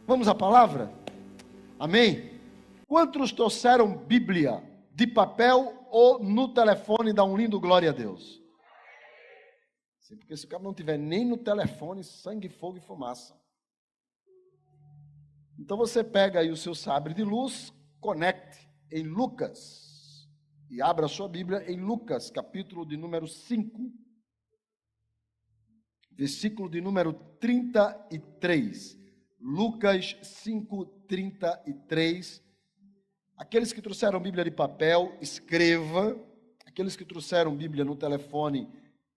Vamos à palavra? Amém? Quantos trouxeram Bíblia de papel ou no telefone? Dá um lindo glória a Deus. Sim, porque se o cara não tiver nem no telefone, sangue, fogo e fumaça. Então você pega aí o seu sabre de luz, conecte em Lucas e abra a sua Bíblia em Lucas, capítulo de número 5, versículo de número 33. Lucas 5, 33. Aqueles que trouxeram Bíblia de papel, escreva. Aqueles que trouxeram Bíblia no telefone,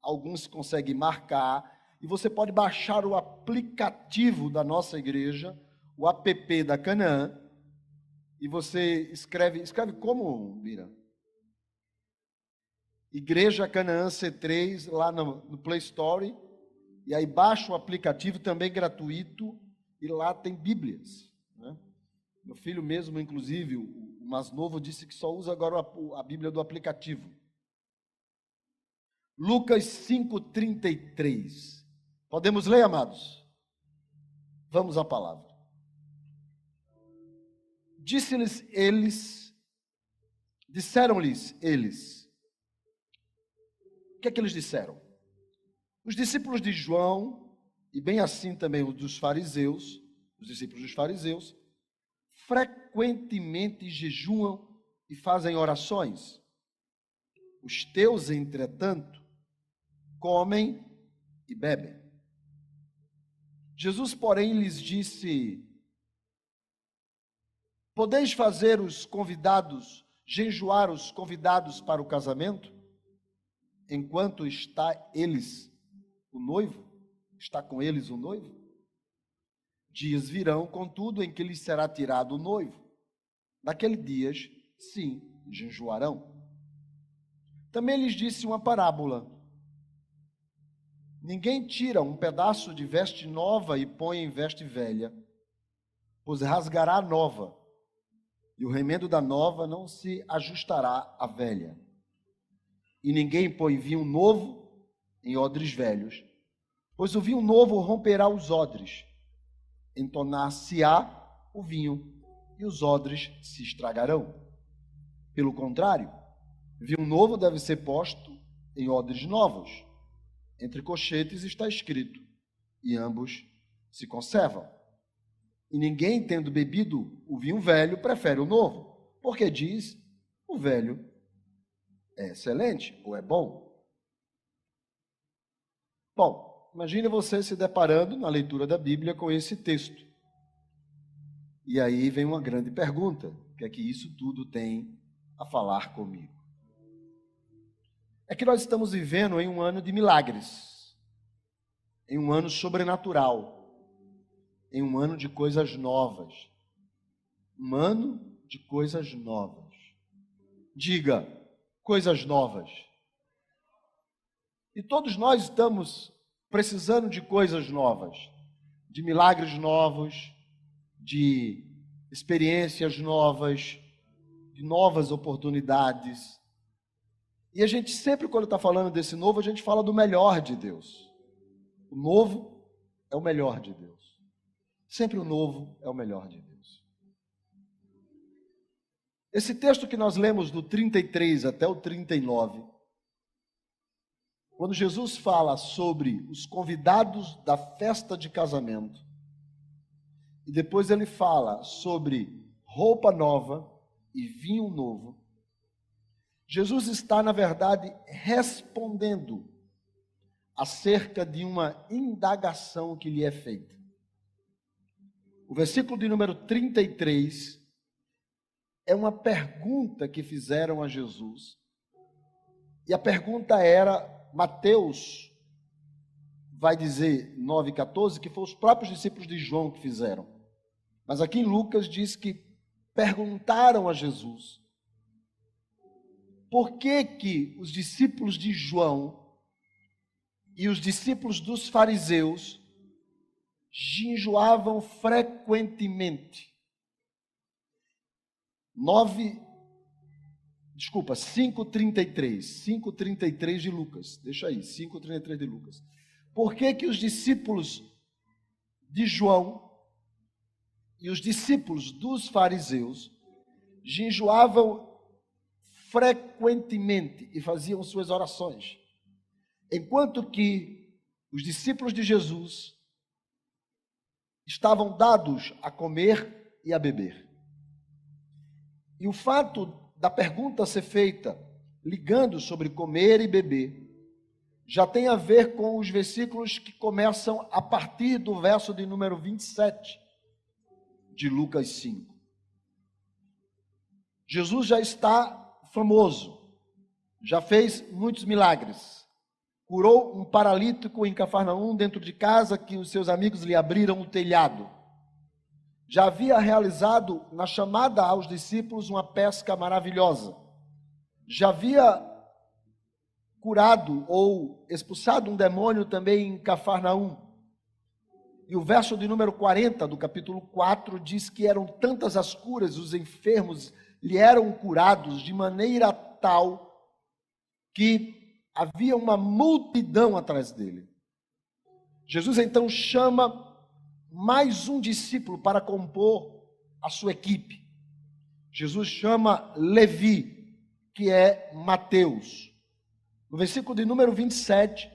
alguns conseguem marcar. E você pode baixar o aplicativo da nossa igreja, o app da Canaã. E você escreve como, Bira? Igreja Canaã C3, lá no Play Store. E aí baixa o aplicativo, também gratuito. E lá tem Bíblias, né? Meu filho mesmo, inclusive, o mais novo, disse que só usa agora a Bíblia do aplicativo. Lucas 5:33. Podemos ler, amados? Vamos à palavra. Disseram-lhes eles. O que é que eles disseram? Os discípulos de João, e bem assim também os discípulos dos fariseus, frequentemente jejuam e fazem orações. Os teus, entretanto, comem e bebem. Jesus, porém, lhes disse: podeis fazer jejuar os convidados para o casamento, enquanto está com eles o noivo? Dias virão, contudo, em que lhes será tirado o noivo. Naqueles dias, sim, jejuarão. Também lhes disse uma parábola: ninguém tira um pedaço de veste nova e põe em veste velha, pois rasgará a nova, e o remendo da nova não se ajustará à velha. E ninguém põe vinho novo em odres velhos, pois o vinho novo romperá os odres, entornar-se-á o vinho, e os odres se estragarão. Pelo contrário, vinho novo deve ser posto em odres novos. Entre colchetes está escrito: e ambos se conservam. E ninguém, tendo bebido o vinho velho, prefere o novo, porque diz: o velho é excelente ou é bom. Bom, imagine você se deparando na leitura da Bíblia com esse texto. E aí vem uma grande pergunta: o que é que isso tudo tem a falar comigo? É que nós estamos vivendo em um ano de milagres, em um ano sobrenatural, em um ano de coisas novas. Um ano de coisas novas. Diga, coisas novas. E todos nós estamos precisando de coisas novas, de milagres novos, de experiências novas, de novas oportunidades. E a gente sempre, quando está falando desse novo, a gente fala do melhor de Deus. O novo é o melhor de Deus. Sempre o novo é o melhor de Deus. Esse texto que nós lemos do 33 até o 39, quando Jesus fala sobre os convidados da festa de casamento, e depois ele fala sobre roupa nova e vinho novo, Jesus está, na verdade, respondendo acerca de uma indagação que lhe é feita. O versículo de número 33 é uma pergunta que fizeram a Jesus. E a pergunta era, Mateus vai dizer 9,14, que foram os próprios discípulos de João que fizeram. Mas aqui em Lucas diz que perguntaram a Jesus por que os discípulos de João e os discípulos dos fariseus jejuavam frequentemente. 5:33 de Lucas. Deixa aí, 5:33 de Lucas. Por que os discípulos de João e os discípulos dos fariseus jejuavam frequentemente e faziam suas orações, enquanto que os discípulos de Jesus estavam dados a comer e a beber. E o fato da pergunta ser feita ligando sobre comer e beber já tem a ver com os versículos que começam a partir do verso de número 27 de Lucas 5. Jesus já está famoso, já fez muitos milagres, curou um paralítico em Cafarnaum dentro de casa que os seus amigos lhe abriram o telhado. Já havia realizado na chamada aos discípulos uma pesca maravilhosa. Já havia curado ou expulsado um demônio também em Cafarnaum. E o verso de número 40 do capítulo 4 diz que eram tantas as curas, os enfermos lhe eram curados de maneira tal que havia uma multidão atrás dele. Jesus então chama mais um discípulo para compor a sua equipe. Jesus chama Levi, que é Mateus. No versículo de número 27,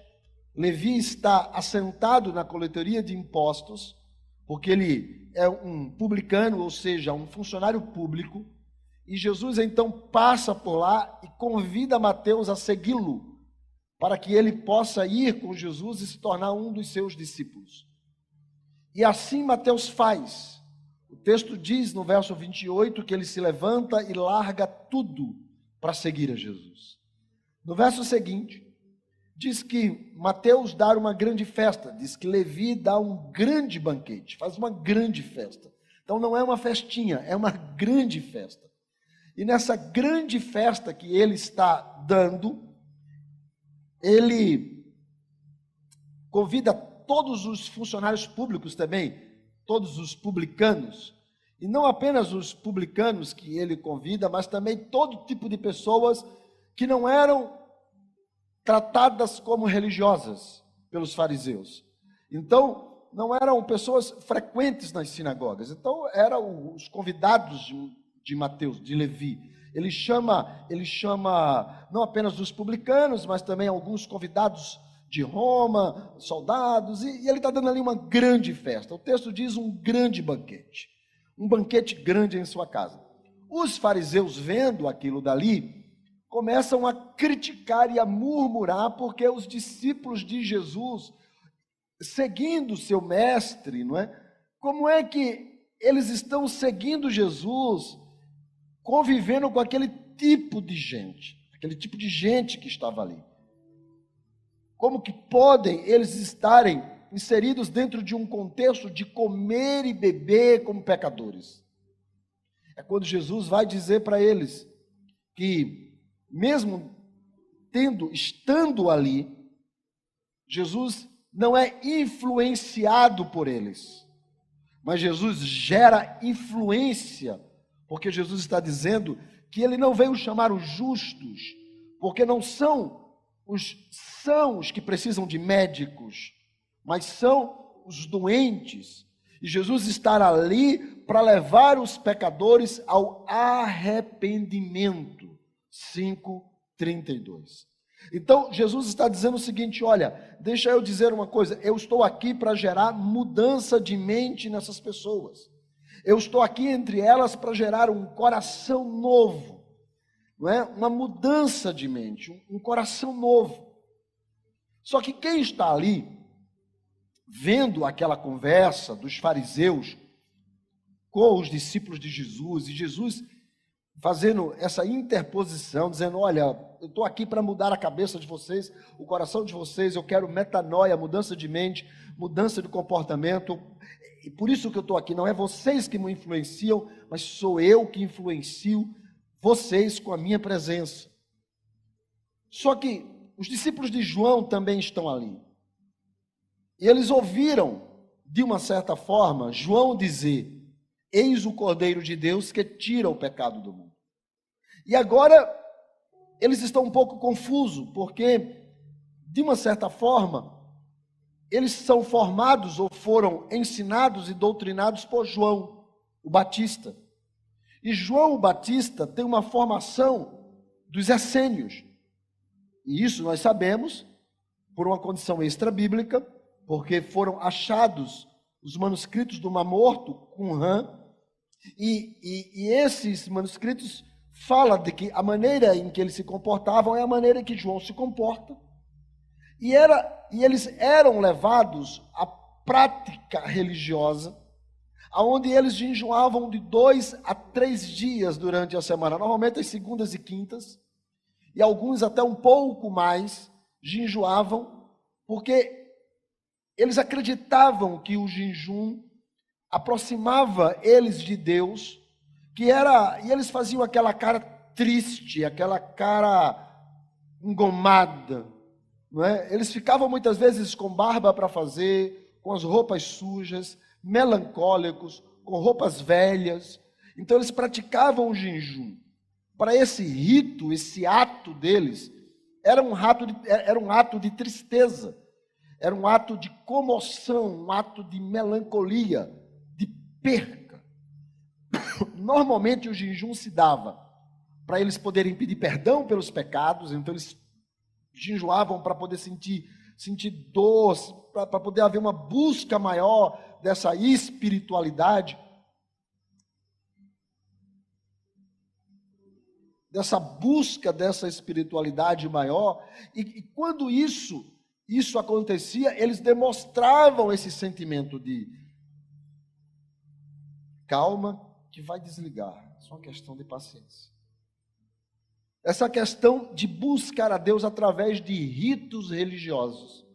Levi está assentado na coletoria de impostos, porque ele é um publicano, ou seja, um funcionário público, e Jesus então passa por lá e convida Mateus a segui-lo, para que ele possa ir com Jesus e se tornar um dos seus discípulos. E assim Mateus faz. O texto diz no verso 28 que ele se levanta e larga tudo para seguir a Jesus. No verso seguinte, diz que Mateus dá uma grande festa, diz que Levi dá um grande banquete, faz uma grande festa. Então não é uma festinha, é uma grande festa. E nessa grande festa que ele está dando, ele convida todos os funcionários públicos também, todos os publicanos, e não apenas os publicanos que ele convida, mas também todo tipo de pessoas que não eram tratadas como religiosas pelos fariseus. Então, não eram pessoas frequentes nas sinagogas. Então, eram os convidados de Mateus, de Levi. Ele chama não apenas os publicanos, mas também alguns convidados de Roma, soldados, e ele está dando ali uma grande festa. O texto diz um grande banquete, um banquete grande em sua casa. Os fariseus, vendo aquilo dali, começam a criticar e a murmurar, porque os discípulos de Jesus, seguindo seu mestre, não é? Como é que eles estão seguindo Jesus, convivendo com aquele tipo de gente que estava ali? Como que podem eles estarem inseridos dentro de um contexto de comer e beber como pecadores? É quando Jesus vai dizer para eles que, mesmo estando ali, Jesus não é influenciado por eles, mas Jesus gera influência, porque Jesus está dizendo que ele não veio chamar os justos, porque não são os sãos que precisam de médicos, mas são os doentes. E Jesus está ali para levar os pecadores ao arrependimento. 5:32. Então, Jesus está dizendo o seguinte: olha, deixa eu dizer uma coisa, eu estou aqui para gerar mudança de mente nessas pessoas. Eu estou aqui entre elas para gerar um coração novo, não é? Uma mudança de mente, um coração novo. Só que quem está ali, vendo aquela conversa dos fariseus com os discípulos de Jesus, e Jesus fazendo essa interposição, dizendo: olha, eu estou aqui para mudar a cabeça de vocês, o coração de vocês, eu quero metanoia, mudança de mente, mudança de comportamento, e por isso que eu estou aqui. Não é vocês que me influenciam, mas sou eu que influencio vocês com a minha presença. Só que os discípulos de João também estão ali, e eles ouviram, de uma certa forma, João dizer: eis o Cordeiro de Deus que tira o pecado do mundo. E agora eles estão um pouco confusos, porque, de uma certa forma, eles são formados ou foram ensinados e doutrinados por João. o Batista. E João Batista tem uma formação dos essênios. E isso nós sabemos por uma condição extra-bíblica, porque foram achados os manuscritos do Mar Morto, Qumran, e esses manuscritos falam de que a maneira em que eles se comportavam é a maneira em que João se comporta, e eles eram levados à prática religiosa, onde eles jejuavam de 2 a 3 dias durante a semana, normalmente as segundas e quintas, e alguns até um pouco mais jejuavam, porque eles acreditavam que o jejum aproximava eles de Deus, e eles faziam aquela cara triste, aquela cara engomada, não é? Eles ficavam muitas vezes com barba para fazer, com as roupas sujas, melancólicos, com roupas velhas. Então eles praticavam o jejum. Para esse rito, esse ato deles, era um ato de tristeza, era um ato de comoção, um ato de melancolia, de perca. Normalmente o jejum se dava para eles poderem pedir perdão pelos pecados, então eles jejuavam para poder sentir dor, para poder haver uma busca maior dessa espiritualidade, dessa busca dessa espiritualidade maior, e quando isso acontecia, eles demonstravam esse sentimento de calma, que vai desligar, é só uma questão de paciência. Essa questão de buscar a Deus através de ritos religiosos.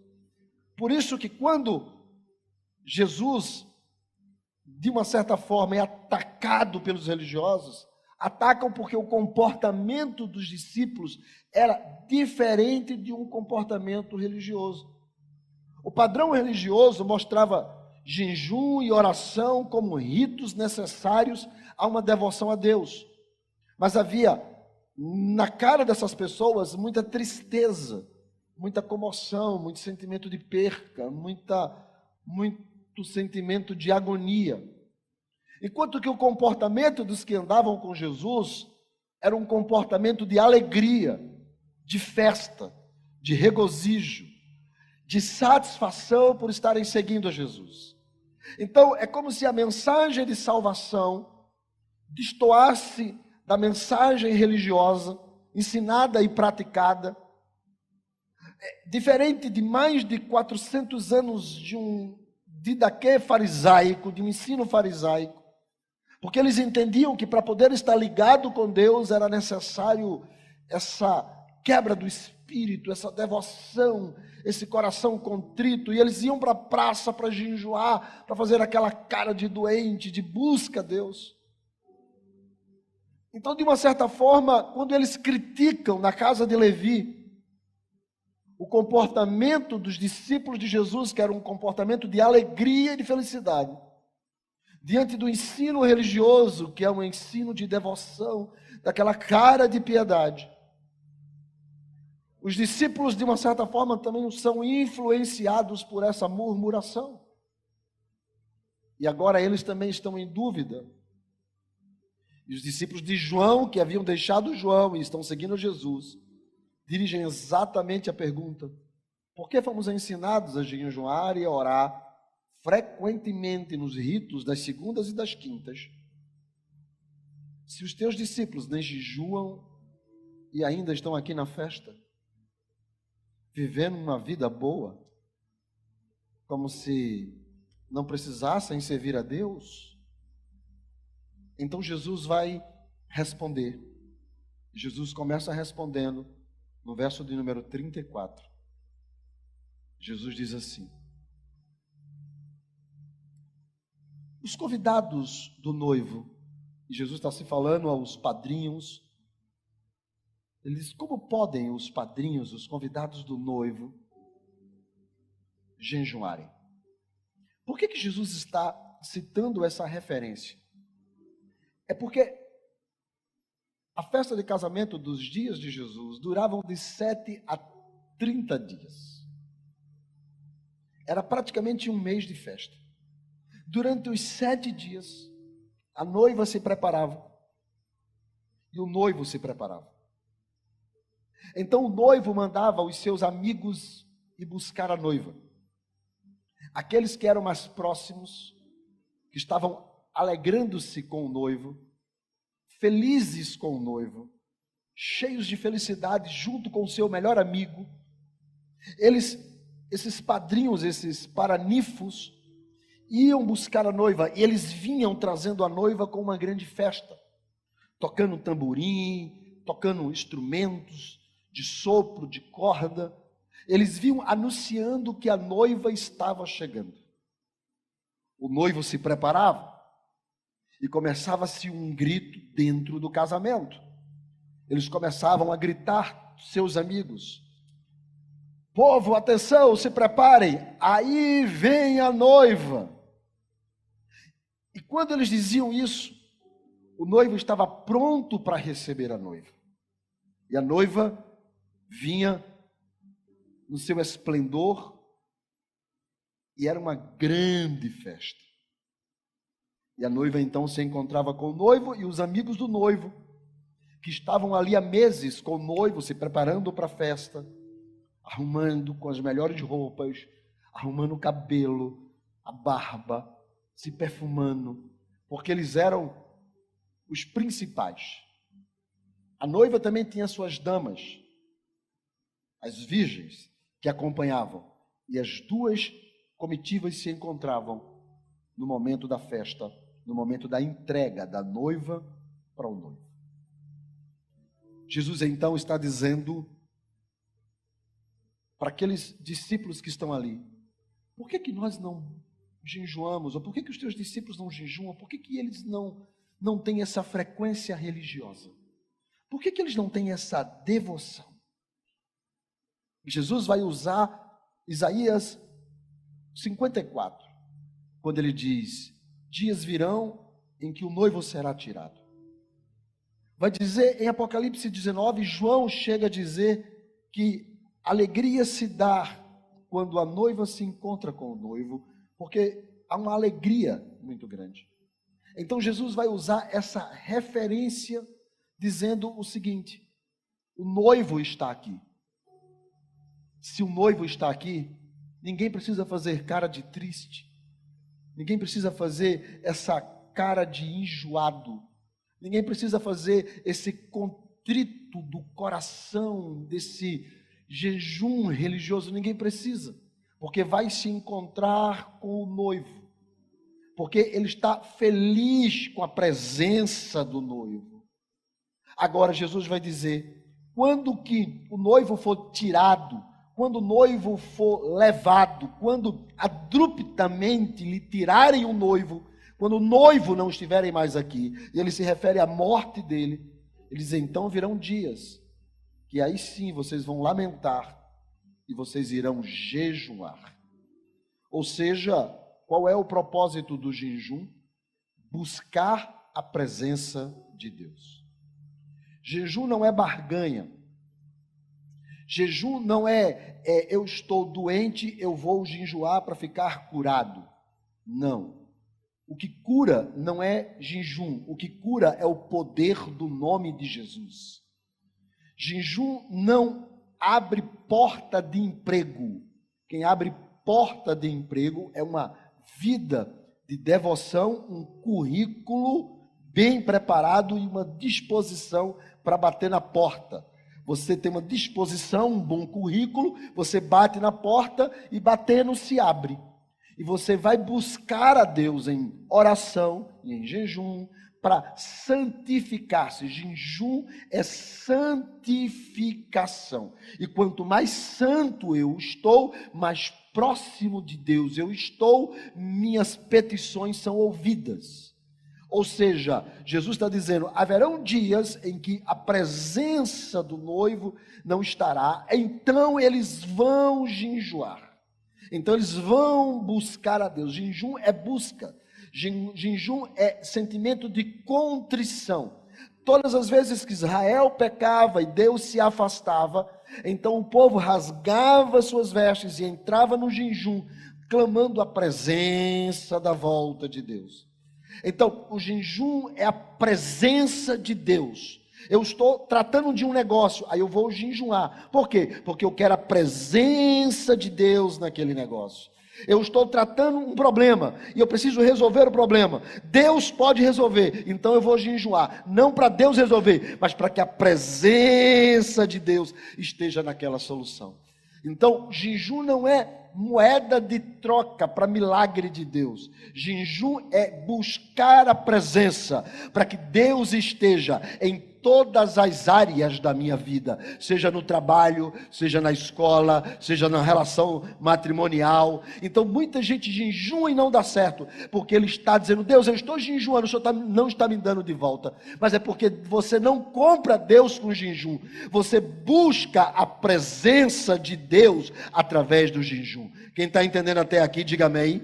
Por isso que quando Jesus, de uma certa forma, é atacado pelos religiosos, atacam porque o comportamento dos discípulos era diferente de um comportamento religioso. O padrão religioso mostrava jejum e oração como ritos necessários a uma devoção a Deus. Mas havia na cara dessas pessoas muita tristeza, muita comoção, muito sentimento de perca, muito sentimento de agonia. Enquanto que o comportamento dos que andavam com Jesus era um comportamento de alegria, de festa, de regozijo, de satisfação por estarem seguindo a Jesus. Então, é como se a mensagem de salvação destoasse da mensagem religiosa, ensinada e praticada, diferente de mais de 400 anos de um didaquê farisaico, de um ensino farisaico, porque eles entendiam que para poder estar ligado com Deus era necessário essa quebra do espírito, essa devoção, esse coração contrito, e eles iam para a praça para jejuar, para fazer aquela cara de doente, de busca a Deus. Então, de uma certa forma, quando eles criticam na casa de Levi o comportamento dos discípulos de Jesus, que era um comportamento de alegria e de felicidade, diante do ensino religioso, que é um ensino de devoção, daquela cara de piedade, os discípulos, de uma certa forma, também são influenciados por essa murmuração. E agora eles também estão em dúvida. E os discípulos de João, que haviam deixado João e estão seguindo Jesus, dirigem exatamente a pergunta: por que fomos ensinados a jejuar e a orar frequentemente nos ritos das segundas e das quintas, se os teus discípulos nem jejuam e ainda estão aqui na festa, vivendo uma vida boa, como se não precisassem servir a Deus? Então Jesus vai responder. Jesus começa respondendo no verso de número 34. Jesus diz assim: os convidados do noivo, e Jesus está se falando aos padrinhos, ele diz: como podem os padrinhos, os convidados do noivo, jejuarem? Por que Jesus está citando essa referência? É porque a festa de casamento dos dias de Jesus duravam de 7 a 30 dias. Era praticamente um mês de festa. Durante os 7 dias, a noiva se preparava e o noivo se preparava. Então o noivo mandava os seus amigos ir buscar a noiva. Aqueles que eram mais próximos, que estavam alegrando-se com o noivo, felizes com o noivo, cheios de felicidade junto com o seu melhor amigo, esses padrinhos, esses paraninfos, iam buscar a noiva, e eles vinham trazendo a noiva com uma grande festa, tocando tamborim, tocando instrumentos de sopro, de corda. Eles vinham anunciando que a noiva estava chegando. O noivo se preparava e começava-se um grito dentro do casamento. Eles começavam a gritar, seus amigos: povo, atenção, se preparem, aí vem a noiva. E quando eles diziam isso, o noivo estava pronto para receber a noiva. E a noiva vinha no seu esplendor, e era uma grande festa. E a noiva então se encontrava com o noivo e os amigos do noivo, que estavam ali há meses com o noivo, se preparando para a festa, arrumando com as melhores roupas, arrumando o cabelo, a barba, se perfumando, porque eles eram os principais. A noiva também tinha suas damas, as virgens, que acompanhavam, e as duas comitivas se encontravam no momento da festa, no momento da entrega da noiva para o noivo. Jesus então está dizendo para aqueles discípulos que estão ali: por que nós não jejuamos? Ou por que os teus discípulos não jejuam? Por que eles não têm essa frequência religiosa? Por que eles não têm essa devoção? Jesus vai usar Isaías 54, quando ele diz: dias virão em que o noivo será tirado. Vai dizer em Apocalipse 19, João chega a dizer que alegria se dá quando a noiva se encontra com o noivo, porque há uma alegria muito grande. Então Jesus vai usar essa referência dizendo o seguinte: o noivo está aqui. Se o noivo está aqui, ninguém precisa fazer cara de triste, ninguém precisa fazer essa cara de enjoado, ninguém precisa fazer esse contrito do coração, desse jejum religioso, ninguém precisa, porque vai se encontrar com o noivo, porque ele está feliz com a presença do noivo. Agora Jesus vai dizer: quando que o noivo for tirado, quando o noivo for levado, quando abruptamente lhe tirarem o noivo, quando o noivo não estiverem mais aqui, e ele se refere à morte dele, eles então virão dias, que aí sim vocês vão lamentar, e vocês irão jejuar. Ou seja, qual é o propósito do jejum? Buscar a presença de Deus. Jejum não é barganha. Jejum não é eu estou doente, eu vou jejuar para ficar curado. Não. O que cura não é jejum. O que cura é o poder do nome de Jesus. Jejum não abre porta de emprego. Quem abre porta de emprego é uma vida de devoção, um currículo bem preparado e uma disposição para bater na porta. Você tem uma disposição, um bom currículo, você bate na porta e batendo se abre. E você vai buscar a Deus em oração e em jejum para santificar-se. Jejum é santificação. E quanto mais santo eu estou, mais próximo de Deus eu estou, minhas petições são ouvidas. Ou seja, Jesus está dizendo: haverão dias em que a presença do noivo não estará, então eles vão jejuar. Então eles vão buscar a Deus. Jejum é busca. Jejum é sentimento de contrição. Todas as vezes que Israel pecava e Deus se afastava, então o povo rasgava suas vestes e entrava no jejum, clamando a presença da volta de Deus. Então, o jejum é a presença de Deus. Eu estou tratando de um negócio, aí eu vou jejuar. Por quê? Porque eu quero a presença de Deus naquele negócio. Eu estou tratando um problema e eu preciso resolver o problema. Deus pode resolver, então eu vou jejuar. Não para Deus resolver, mas para que a presença de Deus esteja naquela solução. Então, jejum não é moeda de troca para milagre de Deus. Jejum é buscar a presença para que Deus esteja em todas as áreas da minha vida, seja no trabalho, seja na escola, seja na relação matrimonial. Então muita gente jejua e não dá certo, porque ele está dizendo: Deus, eu estou jejuando, o Senhor não está me dando de volta. Mas é porque você não compra Deus com jejum, você busca a presença de Deus através do jejum. Quem está entendendo até aqui, diga amém.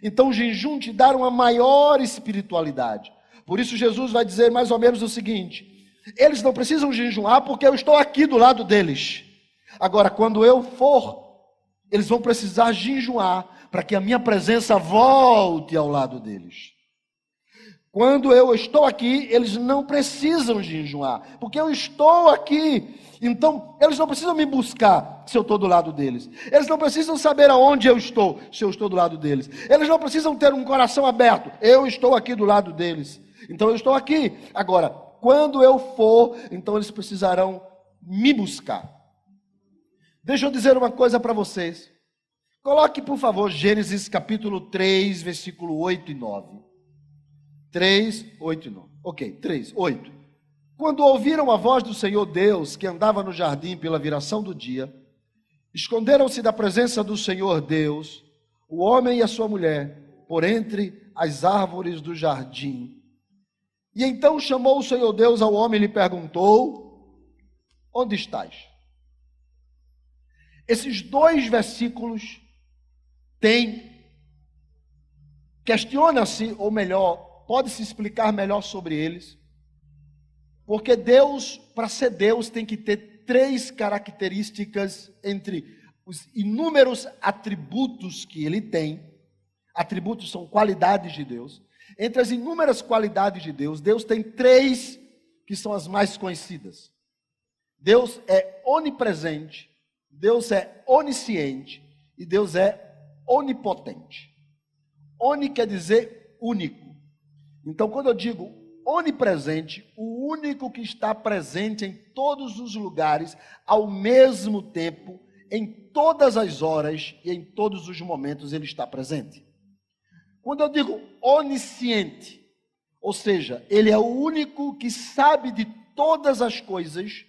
Então o jejum te dá uma maior espiritualidade. Por isso Jesus vai dizer mais ou menos o seguinte: eles não precisam jejuar porque eu estou aqui do lado deles. Agora, quando eu for, eles vão precisar jejuar para que a minha presença volte ao lado deles. Quando eu estou aqui, eles não precisam jejuar, porque eu estou aqui. Então, eles não precisam me buscar se eu estou do lado deles. Eles não precisam saber aonde eu estou, se eu estou do lado deles. Eles não precisam ter um coração aberto. Eu estou aqui do lado deles. Então, eu estou aqui. Agora, quando eu for, então eles precisarão me buscar. Deixa eu dizer uma coisa para vocês. Coloque, por favor, Gênesis capítulo 3, versículo 8 e 9. 3, 8 e 9. Ok, 3, 8. Quando ouviram a voz do Senhor Deus, que andava no jardim pela viração do dia, esconderam-se da presença do Senhor Deus, o homem e a sua mulher, por entre as árvores do jardim. E então chamou o Senhor Deus ao homem e lhe perguntou: onde estás? Esses dois versículos questiona-se, ou melhor, pode-se explicar melhor sobre eles, porque Deus, para ser Deus, tem que ter três características entre os inúmeros atributos que Ele tem. Atributos são qualidades de Deus. Entre as inúmeras qualidades de Deus, Deus tem três que são as mais conhecidas. Deus é onipresente, Deus é onisciente e Deus é onipotente. Oni quer dizer único. Então, quando eu digo onipresente, o único que está presente em todos os lugares, ao mesmo tempo, em todas as horas e em todos os momentos ele está presente. Quando eu digo onisciente, ou seja, ele é o único que sabe de todas as coisas,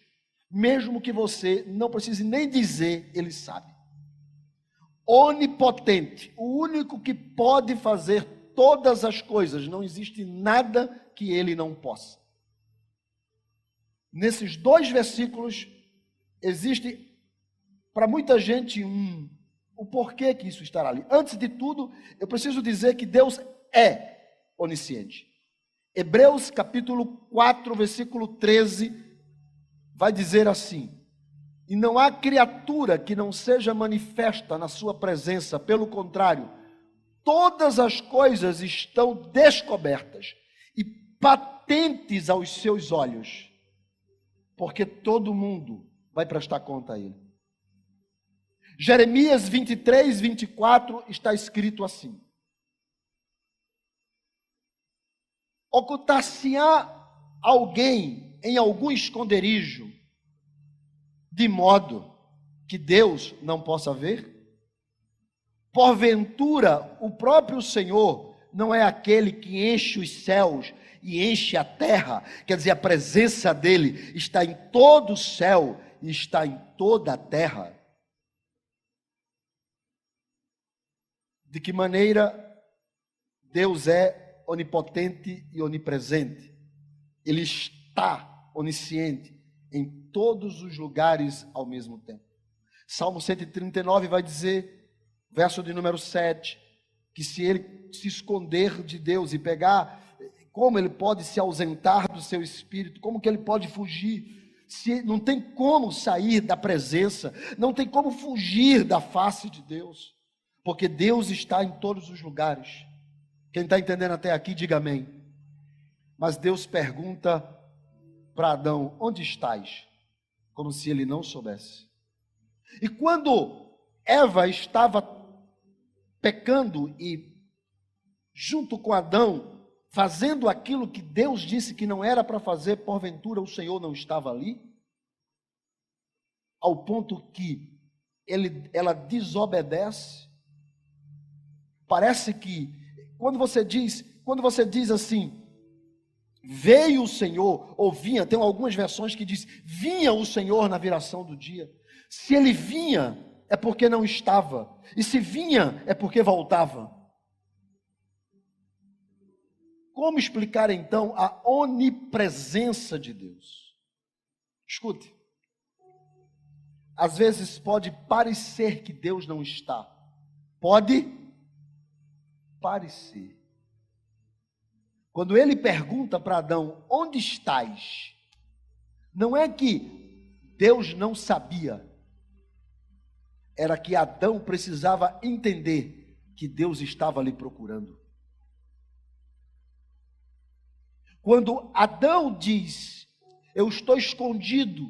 mesmo que você não precise nem dizer, ele sabe. Onipotente, o único que pode fazer todas as coisas, não existe nada que ele não possa. Nesses dois versículos, existe para muita gente o porquê que isso estará ali. Antes de tudo, eu preciso dizer que Deus é onisciente. Hebreus capítulo 4, versículo 13, vai dizer assim: e não há criatura que não seja manifesta na sua presença, pelo contrário, todas as coisas estão descobertas e patentes aos seus olhos, porque todo mundo vai prestar conta a ele. Jeremias 23, 24 está escrito assim: ocultar-se-á alguém em algum esconderijo, de modo que Deus não possa ver? Porventura, o próprio Senhor não é aquele que enche os céus e enche a terra? Quer dizer, a presença dele está em todo o céu e está em toda a terra. De que maneira Deus é onipotente e onipresente? Ele está onisciente em todos os lugares ao mesmo tempo. Salmo 139 vai dizer, verso de número 7, que se ele se esconder de Deus e pegar, como ele pode se ausentar do seu espírito, como que ele pode fugir? Se não tem como sair da presença, não tem como fugir da face de Deus, porque Deus está em todos os lugares. Quem está entendendo até aqui, diga amém. Mas Deus pergunta para Adão: onde estás? Como se ele não soubesse. E quando Eva estava pecando e junto com Adão, fazendo aquilo que Deus disse que não era para fazer, porventura o Senhor não estava ali? Ao ponto que ela desobedece. Parece que quando você diz assim, veio o Senhor, ou vinha, tem algumas versões que diz, vinha o Senhor na viração do dia. Se ele vinha, é porque não estava. E se vinha, é porque voltava. Como explicar então a onipresença de Deus? Escute. Às vezes pode parecer que Deus não está. Pode parecer. Quando ele pergunta para Adão, onde estás? Não é que Deus não sabia. Era que Adão precisava entender que Deus estava ali procurando. Quando Adão diz, eu estou escondido,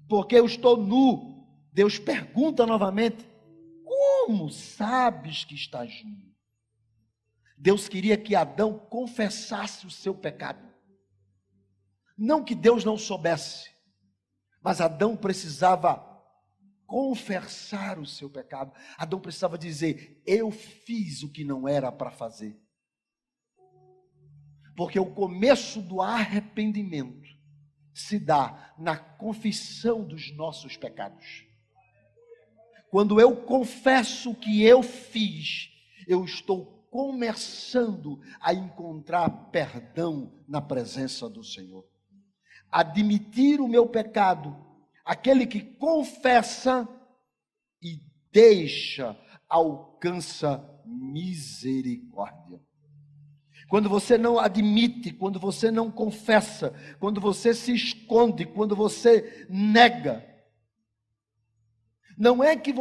porque eu estou nu, Deus pergunta novamente, como sabes que estás nu? Deus queria que Adão confessasse o seu pecado. Não que Deus não soubesse, mas Adão precisava confessar o seu pecado. Adão precisava dizer, eu fiz o que não era para fazer. Porque o começo do arrependimento se dá na confissão dos nossos pecados. Quando eu confesso o que eu fiz, eu estou começando a encontrar perdão na presença do Senhor. Admitir o meu pecado, aquele que confessa e deixa, alcança misericórdia. Quando você não admite, quando você não confessa, quando você se esconde, quando você nega, não é que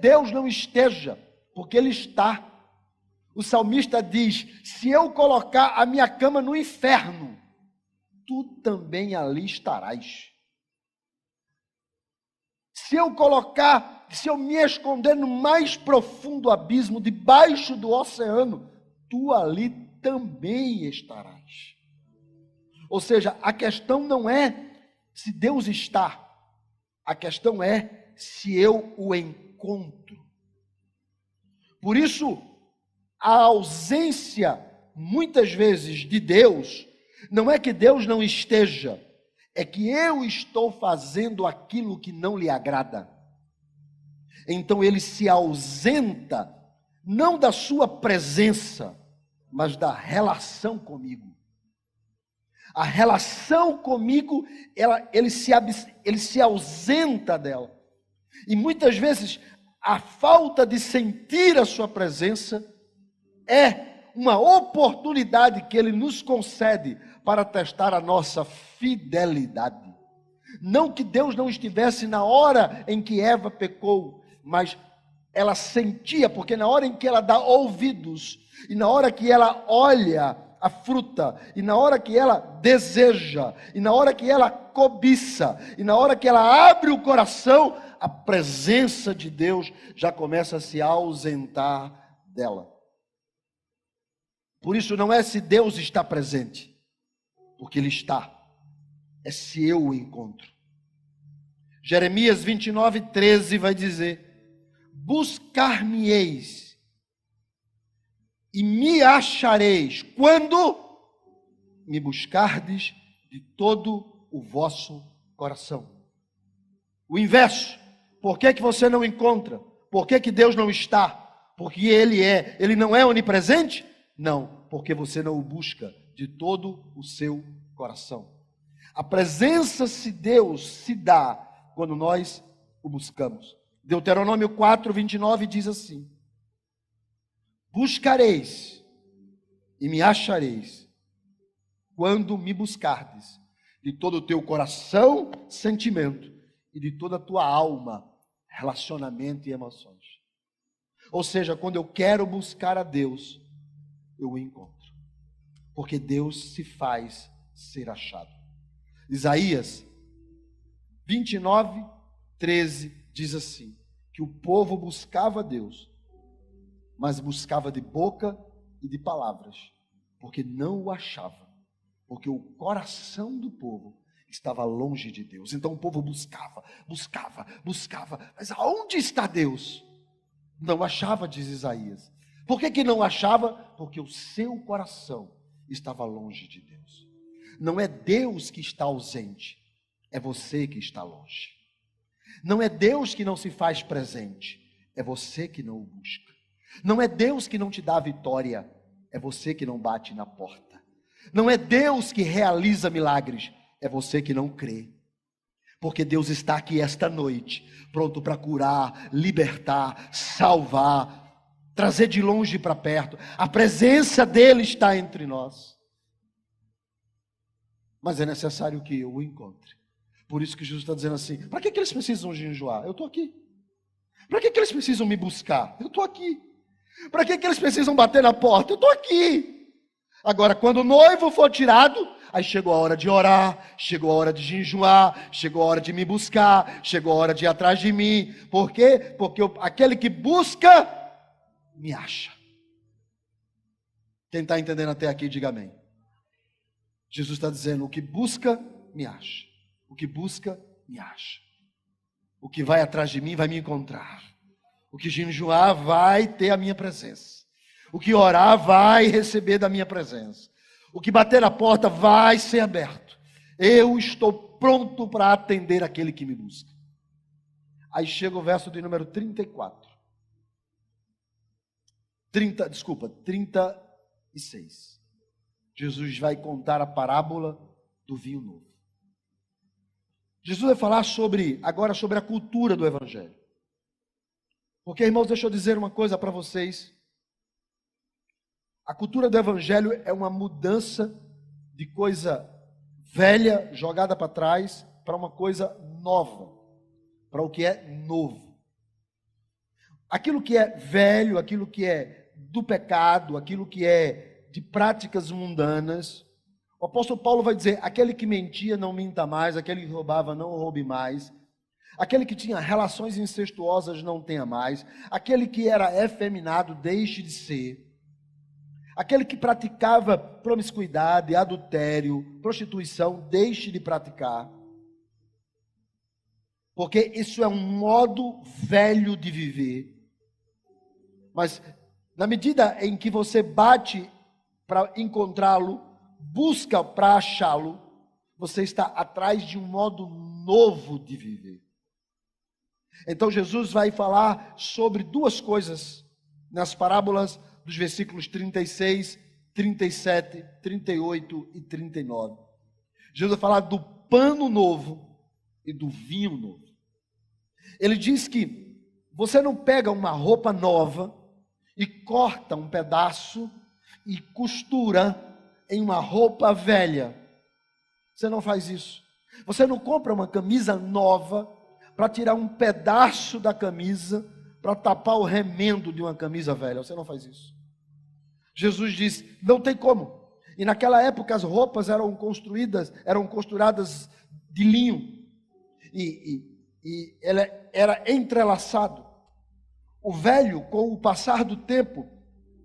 Deus não esteja, porque Ele está. O salmista diz, se eu colocar a minha cama no inferno, tu também ali estarás. Se eu me esconder no mais profundo abismo, debaixo do oceano, tu ali também estarás. Ou seja, a questão não é se Deus está, a questão é se eu o encontro. Por isso, a ausência, muitas vezes, de Deus, não é que Deus não esteja, é que eu estou fazendo aquilo que não lhe agrada. Então ele se ausenta, não da sua presença, mas da relação comigo. A relação comigo, ele se ausenta dela. E muitas vezes, a falta de sentir a sua presença é uma oportunidade que ele nos concede para testar a nossa fidelidade. Não que Deus não estivesse na hora em que Eva pecou, mas ela sentia, porque na hora em que ela dá ouvidos, e na hora que ela olha a fruta, e na hora que ela deseja, e na hora que ela cobiça, e na hora que ela abre o coração, a presença de Deus já começa a se ausentar dela. Por isso não é se Deus está presente, porque Ele está, é se eu o encontro. Jeremias 29:13 vai dizer, buscar-me-eis e me achareis, quando me buscardes de todo o vosso coração. O inverso, por que você não encontra? Por que Deus não está? Porque Ele não é onipresente? Não, porque você não o busca de todo o seu coração. A presença de Deus se dá quando nós o buscamos. Deuteronômio 4:29 diz assim, buscareis e me achareis, quando me buscardes de todo o teu coração, sentimento, e de toda a tua alma, relacionamento e emoções. Ou seja, quando eu quero buscar a Deus, eu o encontro. Porque Deus se faz ser achado. Isaías 29, 13 diz assim, que o povo buscava a Deus, mas buscava de boca e de palavras, porque não o achava, porque o coração do povo estava longe de Deus. Então o povo buscava, mas aonde está Deus? Não achava, diz Isaías. Por que não achava? Porque o seu coração estava longe de Deus. Não é Deus que está ausente, é você que está longe. Não é Deus que não se faz presente, é você que não o busca. Não é Deus que não te dá vitória, é você que não bate na porta. Não é Deus que realiza milagres, é você que não crê. Porque Deus está aqui esta noite, pronto para curar, libertar, salvar, trazer de longe para perto. A presença dele está entre nós. Mas é necessário que eu o encontre. Por isso que Jesus está dizendo assim, para que eles precisam jejuar? Eu estou aqui. Para que eles precisam me buscar? Eu estou aqui. Para que eles precisam bater na porta? Eu estou aqui. Agora, quando o noivo for tirado, aí chegou a hora de orar, chegou a hora de jejuar, chegou a hora de me buscar, chegou a hora de ir atrás de mim. Por quê? Porque aquele que busca, me acha. Quem está entendendo até aqui, diga amém. Jesus está dizendo, o que busca, me acha. O que busca, me acha. O que vai atrás de mim, vai me encontrar. O que jejuar, vai ter a minha presença. O que orar, vai receber da minha presença. O que bater na porta, vai ser aberto. Eu estou pronto para atender aquele que me busca. Aí chega o verso de número 34. 36. Jesus vai contar a parábola do vinho novo. Jesus vai falar agora sobre a cultura do Evangelho. Porque, irmãos, deixa eu dizer uma coisa para vocês. A cultura do Evangelho é uma mudança de coisa velha, jogada para trás, para uma coisa nova, para o que é novo. Aquilo que é velho, aquilo que é do pecado, aquilo que é de práticas mundanas, o apóstolo Paulo vai dizer, aquele que mentia não minta mais, aquele que roubava não roube mais, aquele que tinha relações incestuosas não tenha mais, aquele que era efeminado deixe de ser, aquele que praticava promiscuidade, adultério, prostituição, deixe de praticar, porque isso é um modo velho de viver. Mas na medida em que você bate para encontrá-lo, busca para achá-lo, você está atrás de um modo novo de viver. Então Jesus vai falar sobre duas coisas nas parábolas dos versículos 36, 37, 38 e 39. Jesus vai falar do pano novo e do vinho novo. Ele diz que você não pega uma roupa nova e corta um pedaço e costura em uma roupa velha. Você não faz isso. Você não compra uma camisa nova para tirar um pedaço da camisa para tapar o remendo de uma camisa velha. Você não faz isso. Jesus diz, não tem como. E naquela época as roupas eram costuradas de linho. E ela era entrelaçado. O velho, com o passar do tempo,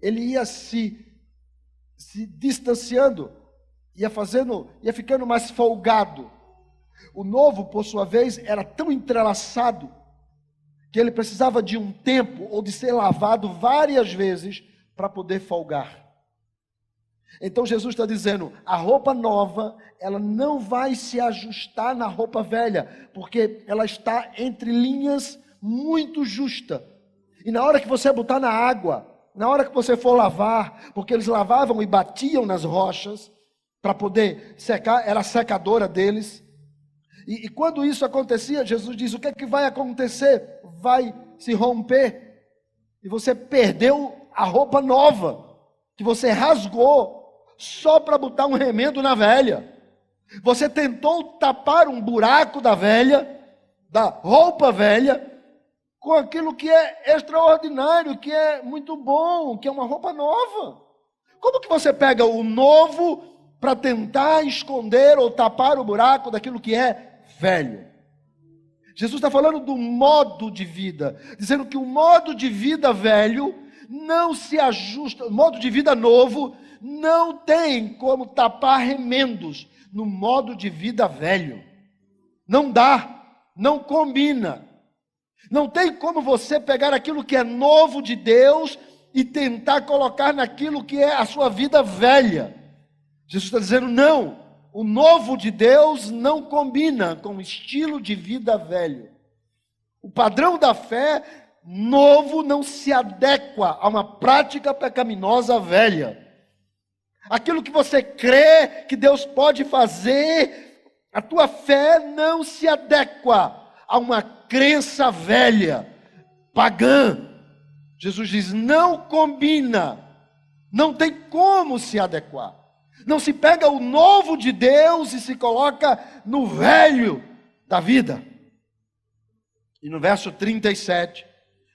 ele ia se distanciando, ia ficando mais folgado. O novo, por sua vez, era tão entrelaçado que ele precisava de um tempo ou de ser lavado várias vezes para poder folgar. Então Jesus está dizendo, a roupa nova, ela não vai se ajustar na roupa velha, porque ela está entre linhas muito justa. E na hora que você botar na água, na hora que você for lavar, porque eles lavavam e batiam nas rochas para poder secar, era a secadora deles. E quando isso acontecia, Jesus diz, o que é que vai acontecer? Vai se romper. E você perdeu a roupa nova, que você rasgou, só para botar um remendo na velha. Você tentou tapar um buraco da roupa velha, com aquilo que é extraordinário, que é muito bom, que é uma roupa nova. Como que você pega o novo para tentar esconder ou tapar o buraco daquilo que é velho? Jesus está falando do modo de vida, dizendo que o modo de vida velho não se ajusta, o modo de vida novo não tem como tapar remendos no modo de vida velho. Não dá, não combina. Não tem como você pegar aquilo que é novo de Deus e tentar colocar naquilo que é a sua vida velha. Jesus está dizendo, não, o novo de Deus não combina com o estilo de vida velho. O padrão da fé novo não se adequa a uma prática pecaminosa velha. Aquilo que você crê que Deus pode fazer, a tua fé não se adequa a uma crença velha, pagã. Jesus diz, não combina, não tem como se adequar. Não se pega o novo de Deus e se coloca no velho da vida. E no verso 37,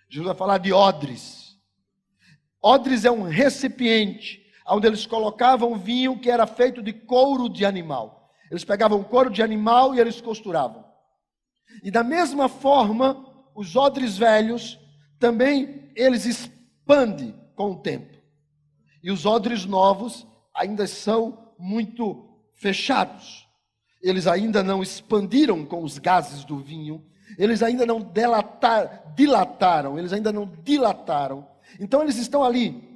Jesus vai falar de odres. Odres é um recipiente onde eles colocavam vinho que era feito de couro de animal. Eles pegavam couro de animal e eles costuravam. E da mesma forma, os odres velhos também eles expandem com o tempo. E os odres novos ainda são muito fechados. Eles ainda não expandiram com os gases do vinho. Eles ainda não dilataram. Eles ainda não dilataram. Então eles estão ali.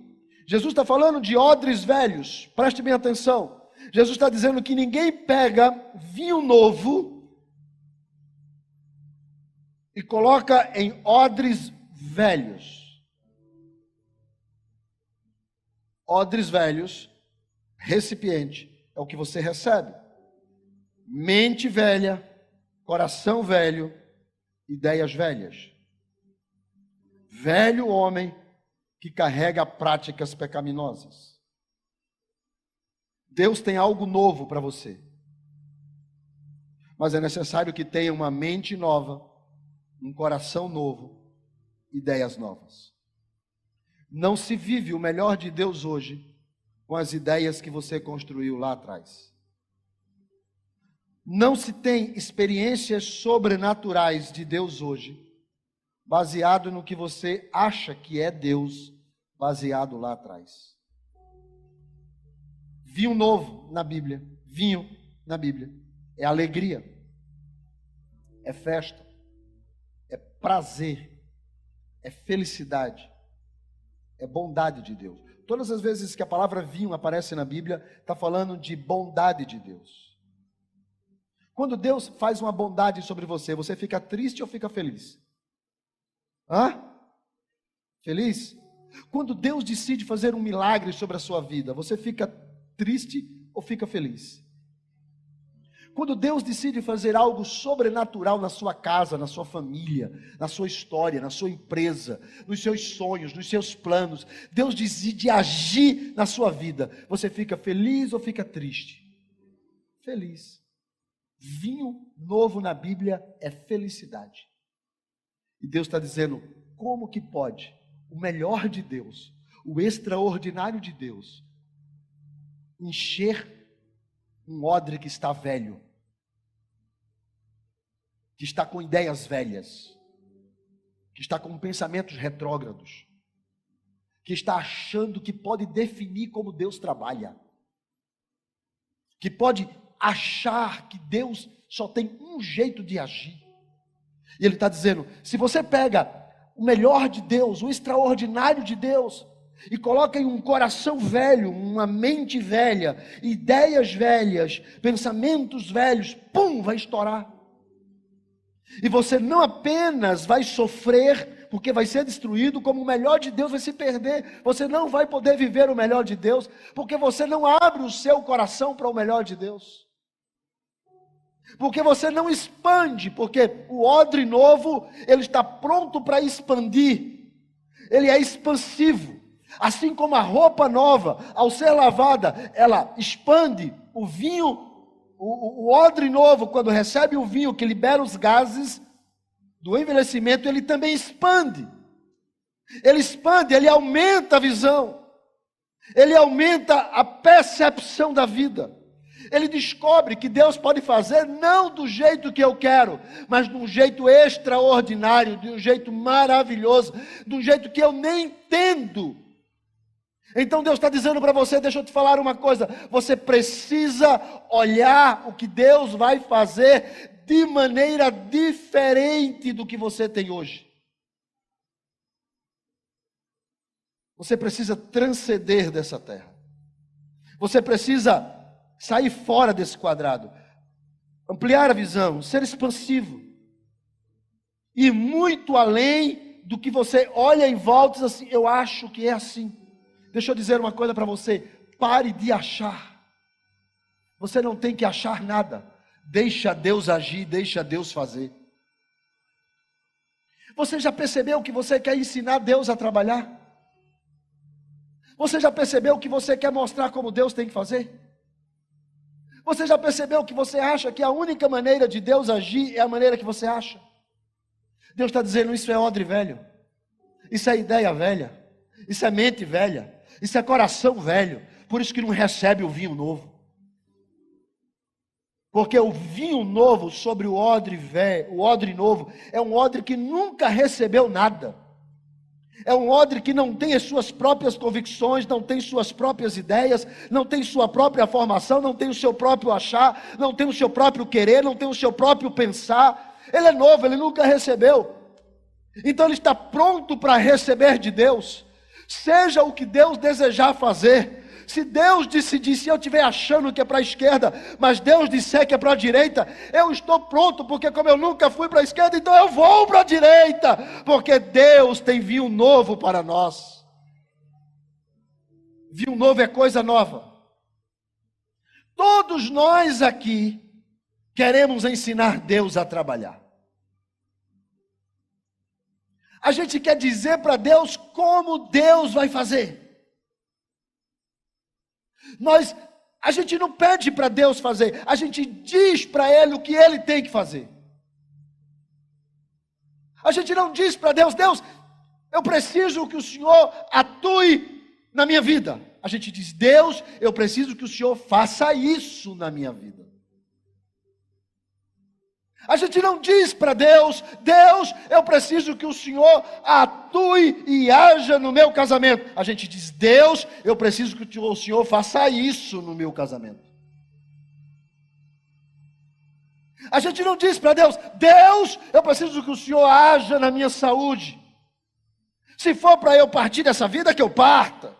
Jesus está falando de odres velhos. Preste bem atenção. Jesus está dizendo que ninguém pega vinho novo e coloca em odres velhos. Odres velhos, recipiente, é o que você recebe. Mente velha, coração velho, ideias velhas. Velho homem que carrega práticas pecaminosas. Deus tem algo novo para você. Mas é necessário que tenha uma mente nova, um coração novo, ideias novas. Não se vive o melhor de Deus hoje com as ideias que você construiu lá atrás. Não se tem experiências sobrenaturais de Deus hoje, baseado no que você acha que é Deus, baseado lá atrás. Vinho novo na Bíblia, vinho na Bíblia, é alegria, é festa, é prazer, é felicidade, é bondade de Deus. Todas as vezes que a palavra vinho aparece na Bíblia, está falando de bondade de Deus. Quando Deus faz uma bondade sobre você, você fica triste ou fica feliz? Hã? Feliz? Quando Deus decide fazer um milagre sobre a sua vida, você fica triste ou fica feliz? Quando Deus decide fazer algo sobrenatural na sua casa, na sua família, na sua história, na sua empresa, nos seus sonhos, nos seus planos, Deus decide agir na sua vida, você fica feliz ou fica triste? Feliz. Vinho novo na Bíblia é felicidade. E Deus está dizendo, como que pode o melhor de Deus, o extraordinário de Deus, encher um odre que está velho, que está com ideias velhas, que está com pensamentos retrógrados, que está achando que pode definir como Deus trabalha, que pode achar que Deus só tem um jeito de agir. E Ele está dizendo, se você pega o melhor de Deus, o extraordinário de Deus, e coloca em um coração velho, uma mente velha, ideias velhas, pensamentos velhos, pum, vai estourar. E você não apenas vai sofrer, porque vai ser destruído, como o melhor de Deus vai se perder. Você não vai poder viver o melhor de Deus, porque você não abre o seu coração para o melhor de Deus. Porque você não expande, porque o odre novo, ele está pronto para expandir. Ele é expansivo. Assim como a roupa nova, ao ser lavada, ela expande o vinho, o odre novo, quando recebe o vinho que libera os gases do envelhecimento, ele também expande. Ele expande, ele aumenta a visão. Ele aumenta a percepção da vida. Ele descobre que Deus pode fazer não do jeito que eu quero, mas de um jeito extraordinário, de um jeito maravilhoso, de um jeito que eu nem entendo. Então Deus está dizendo para você, deixa eu te falar uma coisa, você precisa olhar o que Deus vai fazer de maneira diferente do que você tem hoje. Você precisa transcender dessa terra. Você precisa sair fora desse quadrado, ampliar a visão, ser expansivo, ir muito além do que você olha em volta e diz assim, eu acho que é assim. Deixa eu dizer uma coisa para você, pare de achar. Você não tem que achar nada. Deixa Deus agir, deixa Deus fazer. Você já percebeu que você quer ensinar Deus a trabalhar? Você já percebeu que você quer mostrar como Deus tem que fazer? Você já percebeu que você acha que a única maneira de Deus agir é a maneira que você acha? Deus está dizendo, isso é odre velho. Isso é ideia velha. Isso é mente velha. Isso é coração velho. Por isso que não recebe o vinho novo. Porque o vinho novo sobre o odre velho, o odre novo, é um odre que nunca recebeu nada. É um odre que não tem as suas próprias convicções, não tem suas próprias ideias, não tem sua própria formação, não tem o seu próprio achar, não tem o seu próprio querer, não tem o seu próprio pensar. Ele é novo, ele nunca recebeu. Então ele está pronto para receber de Deus. Seja o que Deus desejar fazer. Se Deus decidir, se eu estiver achando que é para a esquerda, mas Deus disser que é para a direita, eu estou pronto, porque como eu nunca fui para a esquerda, então eu vou para a direita, porque Deus tem vinho novo para nós. Vinho novo é coisa nova. Todos nós aqui queremos ensinar Deus a trabalhar. A gente quer dizer para Deus como Deus vai fazer. A gente não pede para Deus fazer, a gente diz para Ele o que Ele tem que fazer. A gente não diz para Deus, Deus, eu preciso que o Senhor atue na minha vida. A gente diz, Deus, eu preciso que o Senhor faça isso na minha vida. A gente não diz para Deus, Deus, eu preciso que o Senhor atue e haja no meu casamento. A gente diz, Deus, eu preciso que o Senhor faça isso no meu casamento. A gente não diz para Deus, Deus, eu preciso que o Senhor haja na minha saúde. Se for para eu partir dessa vida, que eu parta.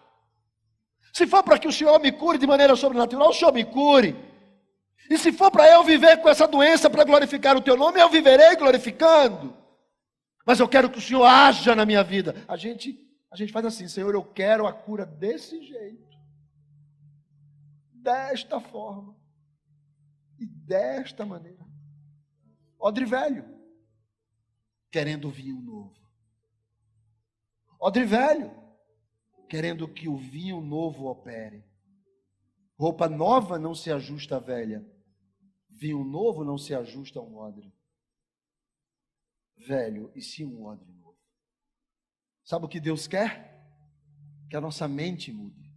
Se for para que o Senhor me cure de maneira sobrenatural, o Senhor me cure. E se for para eu viver com essa doença para glorificar o teu nome, eu viverei glorificando. Mas eu quero que o Senhor haja na minha vida. A gente faz assim, Senhor, eu quero a cura desse jeito, desta forma e desta maneira. Odre velho, querendo vinho novo. Odre velho, querendo que o vinho novo opere. Roupa nova não se ajusta à velha. Vinho novo não se ajusta a um odre velho, e sim um odre novo. Sabe o que Deus quer? Que a nossa mente mude.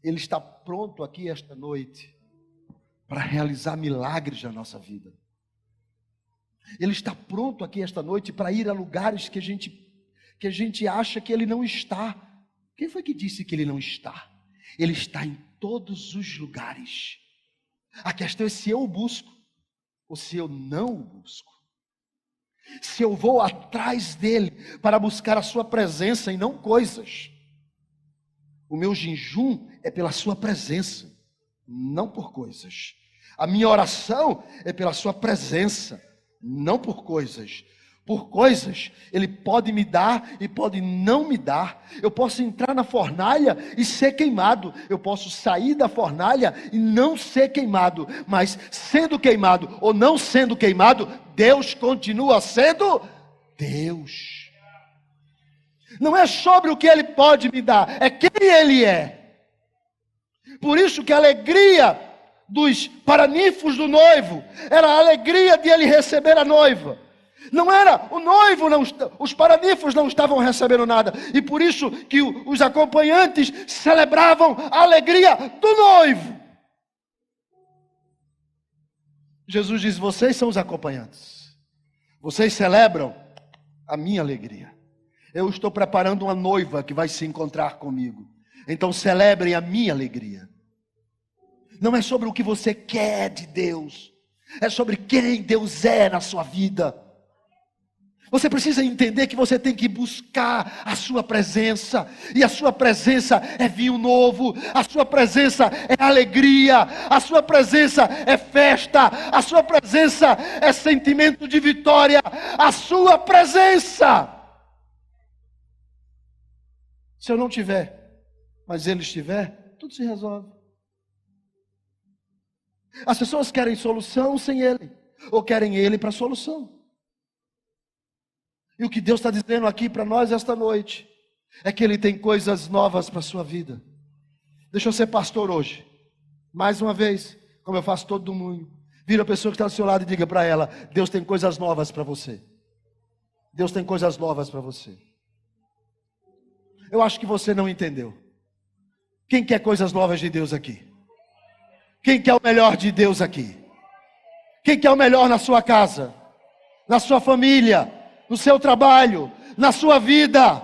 Ele está pronto aqui esta noite para realizar milagres na nossa vida. Ele está pronto aqui esta noite para ir a lugares que a gente acha que Ele não está. Quem foi que disse que Ele não está? Ele está em todos os lugares. A questão é se eu o busco ou se eu não o busco. Se eu vou atrás dele para buscar a sua presença e não coisas. O meu jejum é pela sua presença, não por coisas. A minha oração é pela sua presença, não por coisas. Por coisas, Ele pode me dar e pode não me dar. Eu posso entrar na fornalha e ser queimado. Eu posso sair da fornalha e não ser queimado. Mas sendo queimado ou não sendo queimado, Deus continua sendo Deus. Não é sobre o que Ele pode me dar, é quem Ele é. Por isso que a alegria dos paraninfos do noivo era a alegria de ele receber a noiva. Não era, o noivo, não, os paranífos não estavam recebendo nada. E por isso que os acompanhantes celebravam a alegria do noivo. Jesus diz: vocês são os acompanhantes. Vocês celebram a minha alegria. Eu estou preparando uma noiva que vai se encontrar comigo. Então celebrem a minha alegria. Não é sobre o que você quer de Deus. É sobre quem Deus é na sua vida. Você precisa entender que você tem que buscar a sua presença. E a sua presença é vinho novo. A sua presença é alegria. A sua presença é festa. A sua presença é sentimento de vitória. A sua presença. Se eu não tiver, mas Ele estiver, tudo se resolve. As pessoas querem solução sem Ele. Ou querem Ele para a solução. E o que Deus está dizendo aqui para nós esta noite é que Ele tem coisas novas para a sua vida. Deixa eu ser pastor hoje. Mais uma vez, como eu faço todo domingo. Vira a pessoa que está ao seu lado e diga para ela: Deus tem coisas novas para você. Deus tem coisas novas para você. Eu acho que você não entendeu. Quem quer coisas novas de Deus aqui? Quem quer o melhor de Deus aqui? Quem quer o melhor na sua casa? Na sua família? No seu trabalho, na sua vida?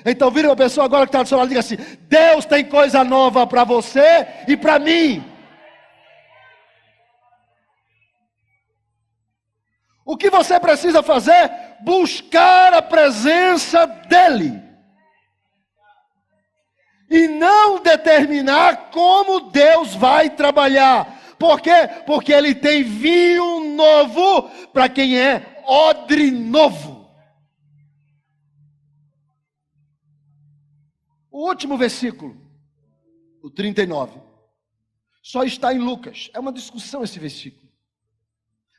Então vira uma pessoa agora que está do seu lado e diga assim: Deus tem coisa nova para você e para mim. O que você precisa fazer? Buscar a presença dEle. E não determinar como Deus vai trabalhar. Por quê? Porque Ele tem vinho novo para quem é odre novo. O último versículo, o 39, só está em Lucas. É uma discussão esse versículo.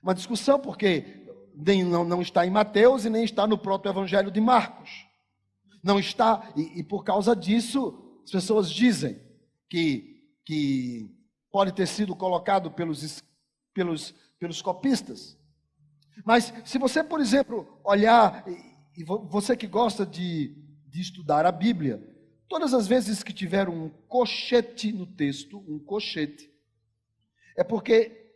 Uma discussão porque não está em Mateus e nem está no próprio Evangelho de Marcos. Não está, e por causa disso, as pessoas dizem que pode ter sido colocado pelos copistas. Mas se você, por exemplo, olhar, e você que gosta de estudar a Bíblia, todas as vezes que tiver um colchete no texto, um colchete, é porque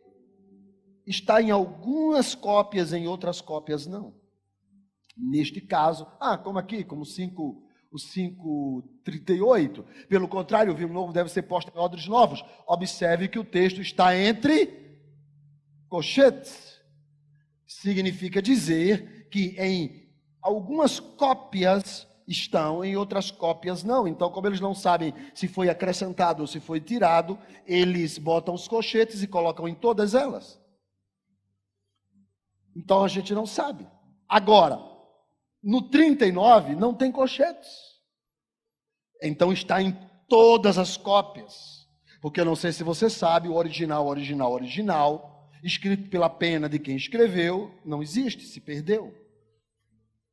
está em algumas cópias, em outras cópias não. Neste caso, como aqui, como o 5:38. Pelo contrário, o vinho novo deve ser posto em odres novos. Observe que o texto está entre colchetes. Significa dizer que em algumas cópias estão, em outras cópias não. Então, como eles não sabem se foi acrescentado ou se foi tirado, eles botam os colchetes e colocam em todas elas. Então a gente não sabe. Agora, no 39 não tem colchetes. Então está em todas as cópias. Porque eu não sei se você sabe, o original, escrito pela pena de quem escreveu, não existe, se perdeu.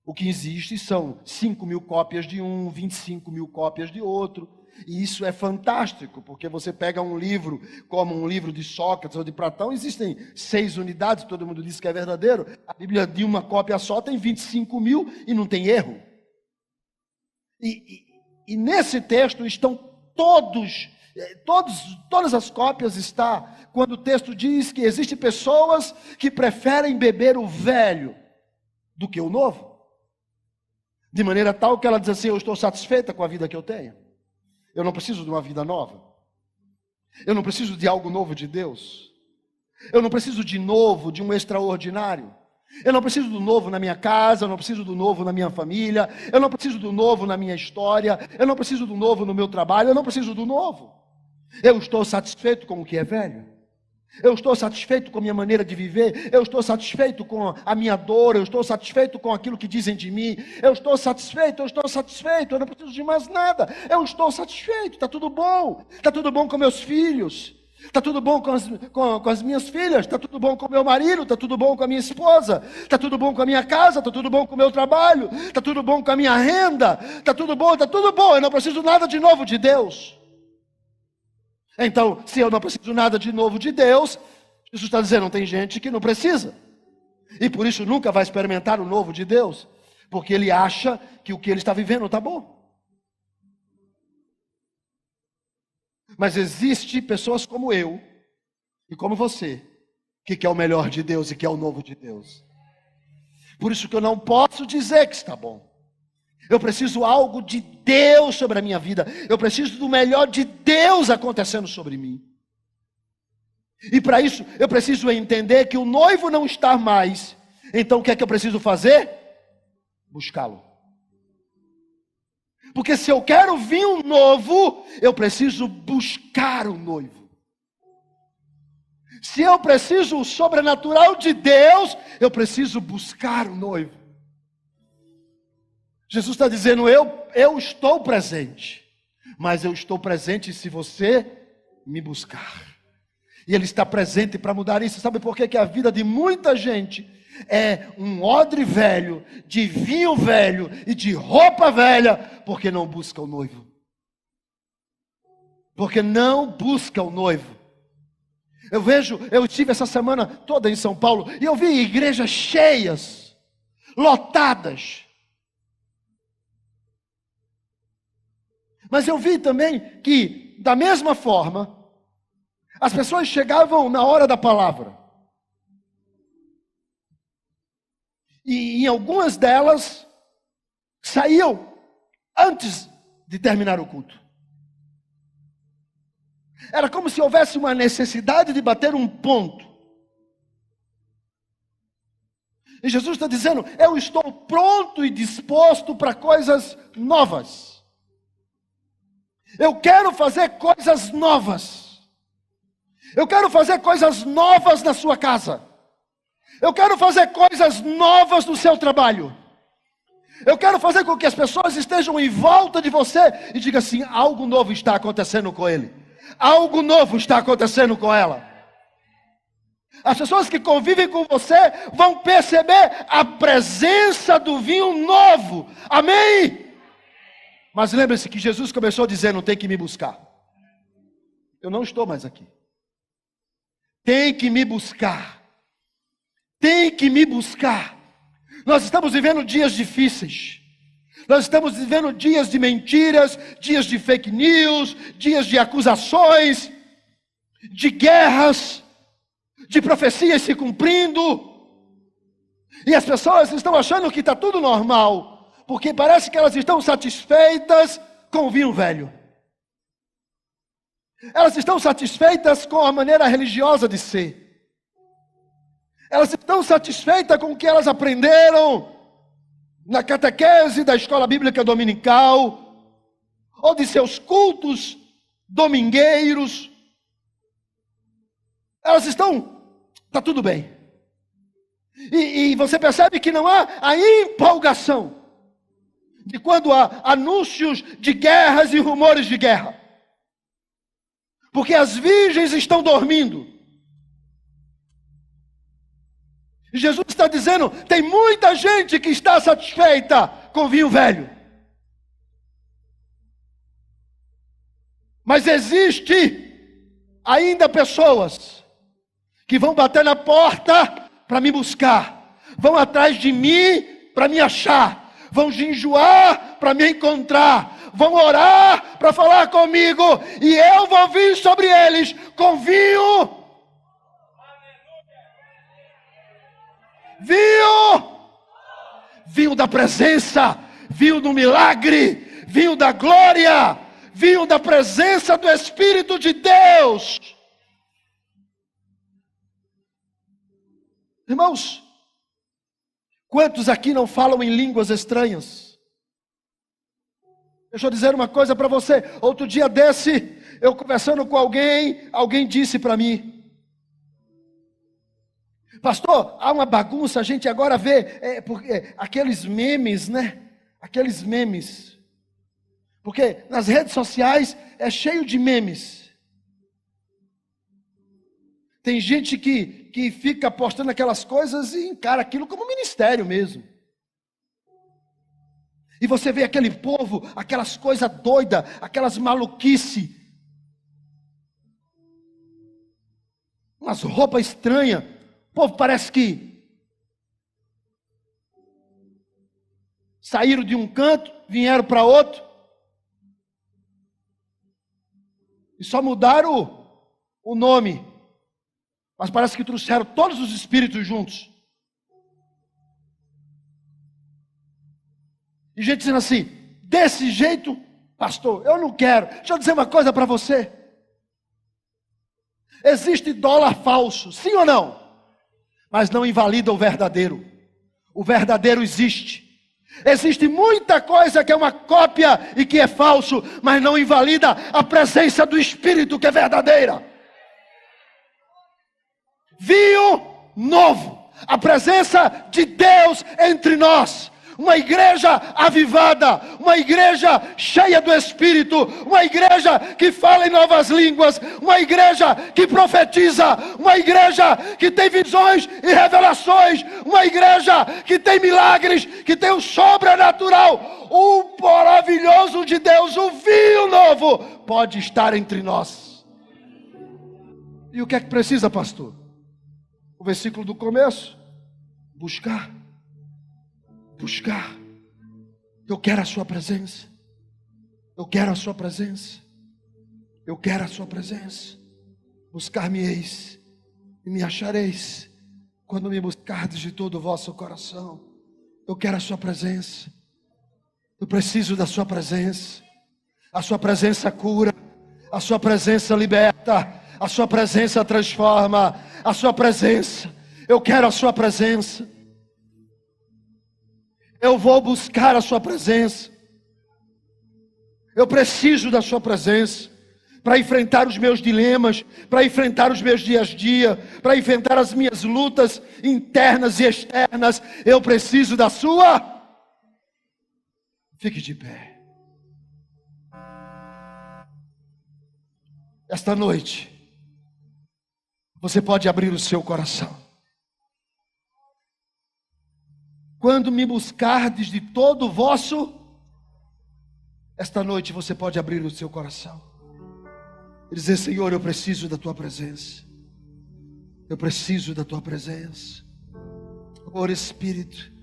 O que existe são 5.000 cópias de um, 25.000 cópias de outro. E isso é fantástico, porque você pega um livro como um livro de Sócrates ou de Platão, existem 6 unidades, todo mundo diz que é verdadeiro. A Bíblia de uma cópia só tem 25.000 e não tem erro. E nesse texto estão todas as cópias está, quando o texto diz que existem pessoas que preferem beber o velho do que o novo. De maneira tal que ela diz assim: eu estou satisfeita com a vida que eu tenho. Eu não preciso de uma vida nova. Eu não preciso de algo novo de Deus. Eu não preciso de novo, de um extraordinário. Eu não preciso do novo na minha casa, eu não preciso do novo na minha família, eu não preciso do novo na minha história, eu não preciso do novo no meu trabalho, eu não preciso do novo. Eu estou satisfeito com o que é velho. Eu estou satisfeito com a minha maneira de viver, eu estou satisfeito com a minha dor, eu estou satisfeito com aquilo que dizem de mim, eu estou satisfeito, eu não preciso de mais nada, eu estou satisfeito, está tudo bom com meus filhos, está tudo bom com as minhas filhas, está tudo bom com o meu marido, está tudo bom com a minha esposa, está tudo bom com a minha casa, está tudo bom com o meu trabalho, está tudo bom com a minha renda, está tudo bom, eu não preciso nada de novo de Deus. Então, se eu não preciso nada de novo de Deus, Jesus está dizendo, tem gente que não precisa. E por isso nunca vai experimentar o novo de Deus, porque ele acha que o que ele está vivendo está bom. Mas existe pessoas como eu e como você, que quer o melhor de Deus e quer o novo de Deus. Por isso que eu não posso dizer que está bom. Eu preciso algo de Deus sobre a minha vida. Eu preciso do melhor de Deus acontecendo sobre mim. E para isso eu preciso entender que o noivo não está mais. Então o que é que eu preciso fazer? Buscá-lo. Porque se eu quero vinho novo, eu preciso buscar o noivo. Se eu preciso o sobrenatural de Deus, eu preciso buscar o noivo. Jesus está dizendo, eu estou presente. Mas eu estou presente se você me buscar. E Ele está presente para mudar isso. Sabe por quê? Que a vida de muita gente é um odre velho, de vinho velho e de roupa velha, porque não busca o noivo. Porque não busca o noivo. Eu estive essa semana toda em São Paulo e eu vi igrejas cheias, lotadas. Mas eu vi também que, da mesma forma, as pessoas chegavam na hora da palavra. E em algumas delas, saíam antes de terminar o culto. Era como se houvesse uma necessidade de bater um ponto. E Jesus está dizendo, eu estou pronto e disposto para coisas novas. Eu quero fazer coisas novas. Eu quero fazer coisas novas na sua casa. Eu quero fazer coisas novas no seu trabalho. Eu quero fazer com que as pessoas estejam em volta de você e digam assim, algo novo está acontecendo com ele. Algo novo está acontecendo com ela. As pessoas que convivem com você vão perceber a presença do vinho novo. Amém? Mas lembre-se que Jesus começou dizendo, tem que me buscar. Eu não estou mais aqui. Tem que me buscar. Tem que me buscar. Nós estamos vivendo dias difíceis. Nós estamos vivendo dias de mentiras, dias de fake news, dias de acusações, de guerras, de profecias se cumprindo. E as pessoas estão achando que está tudo normal, porque parece que elas estão satisfeitas com o vinho velho. Elas estão satisfeitas com a maneira religiosa de ser. Elas estão satisfeitas com o que elas aprenderam na catequese da escola bíblica dominical, ou de seus cultos domingueiros. Elas estão, está tudo bem. E você percebe que não há a empolgação de quando há anúncios de guerras e rumores de guerra. Porque as virgens estão dormindo. E Jesus está dizendo, tem muita gente que está satisfeita com vinho velho. Mas existe ainda pessoas que vão bater na porta para me buscar. Vão atrás de mim para me achar. Vão jejuar para me encontrar. Vão orar para falar comigo. E eu vou vir sobre eles com vinho. Vinho da presença, vinho do milagre, vinho da glória, vinho da presença do Espírito de Deus. Irmãos, quantos aqui não falam em línguas estranhas? Deixa eu dizer uma coisa para você. Outro dia desse, eu conversando com alguém disse para mim, pastor, há uma bagunça, a gente agora vê aqueles memes, né? Aqueles memes. Porque nas redes sociais é cheio de memes. Tem gente que fica postando aquelas coisas e encara aquilo como ministério mesmo. E você vê aquele povo, aquelas coisas doidas, aquelas maluquices. Umas roupas estranhas. O povo parece que saíram de um canto, vieram para outro, e só mudaram o nome, mas parece que trouxeram todos os espíritos juntos. E gente dizendo assim: desse jeito, pastor, eu não quero. Deixa eu dizer uma coisa para você. Existe dólar falso, sim ou não? Mas não invalida o verdadeiro. O verdadeiro existe. Existe muita coisa que é uma cópia e que é falso, mas não invalida a presença do Espírito que é verdadeira. Vinho novo, a presença de Deus entre nós. Uma igreja avivada, uma igreja cheia do Espírito, uma igreja que fala em novas línguas, uma igreja que profetiza, uma igreja que tem visões e revelações, uma igreja que tem milagres, que tem o sobrenatural, o maravilhoso de Deus, o vinho novo pode estar entre nós. E o que é que precisa, pastor? O versículo do começo: buscar. Buscar. Eu quero a sua presença. Eu quero a sua presença. Eu quero a sua presença. Buscar-me-eis e me achareis, quando me buscardes de todo o vosso coração. Eu quero a sua presença. Eu preciso da sua presença. A sua presença cura. A sua presença liberta. A sua presença transforma. A sua presença. Eu quero a sua presença. Eu vou buscar a sua presença. Eu preciso da sua presença para enfrentar os meus dilemas, para enfrentar os meus dias a dia, para enfrentar as minhas lutas internas e externas. Eu preciso da sua. Fique de pé. Esta noite, você pode abrir o seu coração. Quando me buscardes de todo o vosso, esta noite você pode abrir o seu coração e dizer: Senhor, eu preciso da tua presença. Eu preciso da tua presença. Oh Espírito,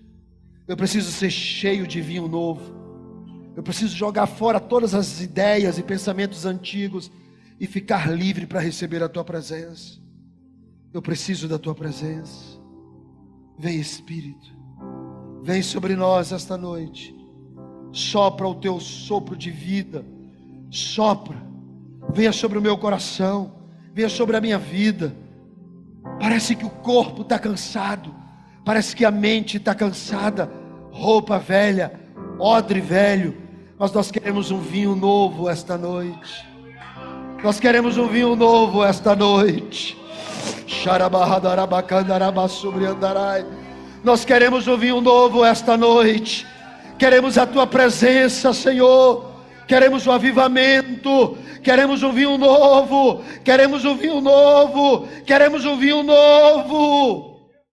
eu preciso ser cheio de vinho novo. Eu preciso jogar fora todas as ideias e pensamentos antigos e ficar livre para receber a tua presença. Eu preciso da tua presença. Vem, Espírito. Vem sobre nós esta noite. Sopra o teu sopro de vida. Sopra. Venha sobre o meu coração. Venha sobre a minha vida. Parece que o corpo está cansado. Parece que a mente está cansada. Roupa velha, odre velho. Mas nós queremos um vinho novo esta noite. Nós queremos um vinho novo esta noite. Nós queremos um vinho novo esta noite. Queremos a tua presença, Senhor. Queremos o avivamento. Queremos um vinho novo. Queremos um vinho novo. Queremos um vinho novo.